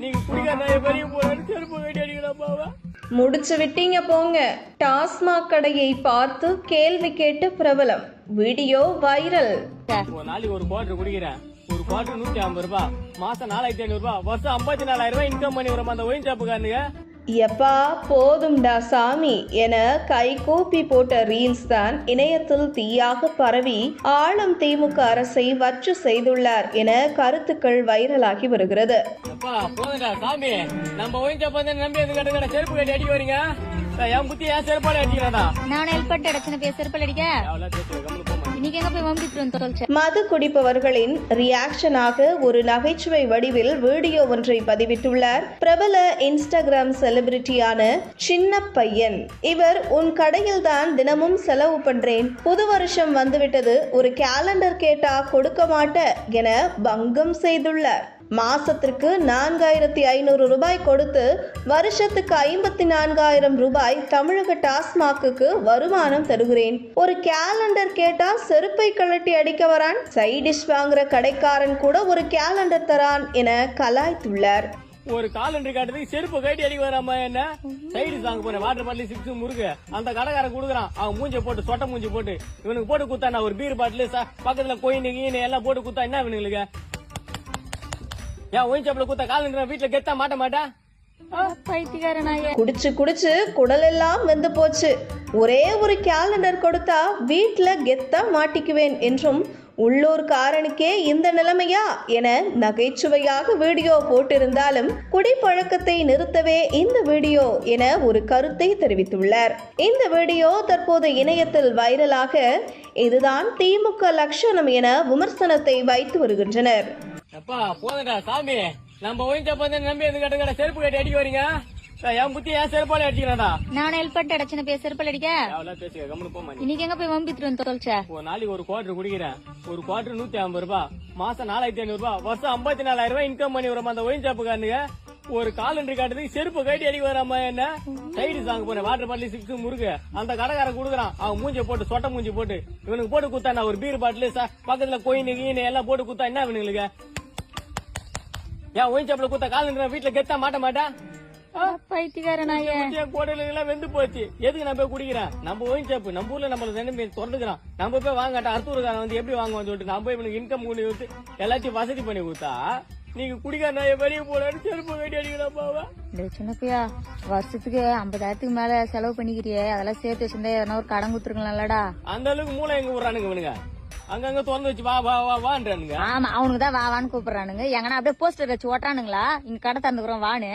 நீங்க குடிக்கார வெளியே போறாரு செருப்பு கட்டி அடிக்கலாமாவா? முடிச்சு விட்டீங்க போங்க. டாஸ்மாக் கடையை பார்த்து கேள்வி கேட்டு பிரபலம், வீடியோ வைரல். ஒரு நாளைக்கு ஒரு குவார்டர் குடிக்கிறேன். ஒரு குவார்டர் 150 ரூபாய், மாசம் 4500 ரூபாய், வருஷம் 54,000 ரூபாய் இன்கம் பண்ணி வரும் அந்த ஒயின் ஷாப்புக்காரனுங்க. எப்பா போதும்டா சாமி என கை கூப்பி போட்ட ரீல்ஸ் தான் இணையத்தில் தீயாக பரவி ஆளும் திமுக அரசை வச்சு செய்துள்ளார் என கருத்துக்கள் வைரலாகி வருகிறது. போதுடா சாமி, நம்ம ஒயின் ஷாப் வந்து நம்பி எது கட்ட செருப்பு கட்டி அடிக்க வரீங்க. என் புத்தி ஏன் செருப்பால அடிக்கிறதா? நான் ஹெல்ப் அடிச்சு செருப்பால் அடிக்க மது குடிப்பவர்களின் ரியாக்ஷனாக ஒரு நகைச்சுவை வடிவில் வீடியோ ஒன்றை பதிவிட்டுள்ளார் பிரபல இன்ஸ்டாகிராம் செலிபிரிட்டியான சின்ன பையன். இவர் உன் கடையில் தான் தினமும் செலவு பண்றேன், புது வருஷம் வந்துவிட்டது, ஒரு கேலண்டர் கேட்டா கொடுக்க மாட்ட என பங்கம் செய்துள்ளார். மாசத்திற்கு 4500 ரூபாய் கொடுத்து வருஷத்துக்கு 54,000 ரூபாய் தமிழக டாஸ்மாக்கு வருமானம் தருகிறேன், ஒரு கேலண்டர் கேட்டா செருப்பை கழட்டி அடிக்க வரான், சைடிஷ் வாங்குற கடைக்காரன் கூட ஒரு கேலண்டர் தரான் என கலாய்த்துள்ளார். ஒரு காலண்டர் காட்டுறதுக்கு செருப்பு கட்டி அடிக்க வராம என்ன சைடு வாங்க போறேன். வாட்டர் பாட்டில் 6 முறுக்கு அந்த கடைக்காரன் கொடுக்குறான். அவன் மூஞ்ச போட்டு சொட்ட மூஞ்சி போட்டு இவனுக்கு போட்டு குத்தா, நான் ஒரு பீர் பாட்டில் பக்கத்துல கோயின் கீழ் எல்லாம் போட்டு குத்தா என்ன இவனுங்களுக்கு? ஏன் ஒயின் ஷாப்ல குத்த காலண்டர் வீட்டுல கெத்தா மாட்ட மாட்டா? குடிச்சு குடிச்சு குடல் எல்லாம் வெந்து போச்சு, ஒரே ஒரு கேலண்டர் கொடுத்தா வீட்டுல கெத்தா மாட்டிக்குவேன் என்றும் உள்ளூர்காரனுக்கே இந்த நிலைமையா என நகைச்சுவையாக வீடியோ போட்டிருந்தாலும் குடிப்பழக்கத்தை நிறுத்தவே இந்த வீடியோ என ஒரு கருத்தை தெரிவித்துள்ளார். இந்த வீடியோ தற்போது இணையத்தில் வைரலாக இதுதான் திமுக லட்சணம் என விமர்சனத்தை வைத்து வருகின்றனர். போதா சாமி, நம்ம ஒயின் ஷாப் வந்து நம்பி எது கட்ட செருப்பு கட்டி அடிக்க வரீங்க. என் புத்தி ஏன் செருப்பால அடிக்கிறதா? நான் ஹெல்ப் அடிச்சு செருப்பால் அடிக்க இன்னைக்கு எங்க போய் வம்பிட்டு தொலைச்ச? ஒரு நாளைக்கு ஒரு குவார்டர் குடிக்கிறேன். ஒரு குவார்டர் 150 ரூபாய், மாசம் 4500 ரூபாய், வருஷம் 54,000 ரூபாய் இன்கம் பண்ணி வரும் அந்த ஒயின் ஷாப்புக்காரனுங்க. ஒரு காலண்டர் காட்டுறதுக்கு செருப்பு கட்டி அடிக்க வராம என்ன சைடு வாங்க போறேன். வாட்டர் பாட்டில் 6 முறுக்கு அந்த கடைக்காரன் கொடுக்குறான். அவன் மூஞ்ச போட்டு சொட்ட மூஞ்சி போட்டு இவனுக்கு போட்டு குத்தா, நான் ஒரு பீர் பாட்டில் பக்கத்துல கோயின் கீழ் எல்லாம் போட்டு குத்தா என்ன இவனுங்களுக்கு? ஏன் ஒயின் ஷாப்ல குத்த காலண்டர் வீட்டுல கெத்தா மாட்ட மாட்டா? கோடையில வெந்து போச்சு. எதுக்கு நான் போய் குடிக்கிறேன்? நம்ம ஒயின் ஷாப் நம்ம ஊர்ல நம்மள தொடர்ந்துக்கிறான். நம்ம போய் வாங்கட்டா அடுத்தூருக்காரன் வந்து எப்படி வாங்குவான்னு சொல்லிட்டு நம்ம போய் இவனுக்கு இன்கம் பண்ணி கொடுத்து எல்லாத்தையும் வசதி பண்ணி கொடுத்தா நீங்க குடிக்கார வெளியே போறாரு செருப்பு கட்டி அடிக்கலாமாவா? சின்னப்பையா, வருஷத்துக்கு 50,000 மேல செலவு பண்ணிக்கிறியே, அதெல்லாம் சேர்த்து வச்சிருந்தா எதனா ஒரு கடன் கொடுத்துருக்கலாம்லடா. அந்த அளவுக்கு மூளை எங்க விடுறானுங்க இவனுங்க? அங்கங்க திறந்து வச்சு வா வா வா வான்றானுங்க. ஆமா, அவனுக்கு தான் வா வான்னு கூப்பிடுறானுங்க. எங்கன்னா அப்படியே போஸ்டர் வச்சு ஓட்டானுங்களா, இங்க கடை திறந்துக்கிறோம் வான்னு.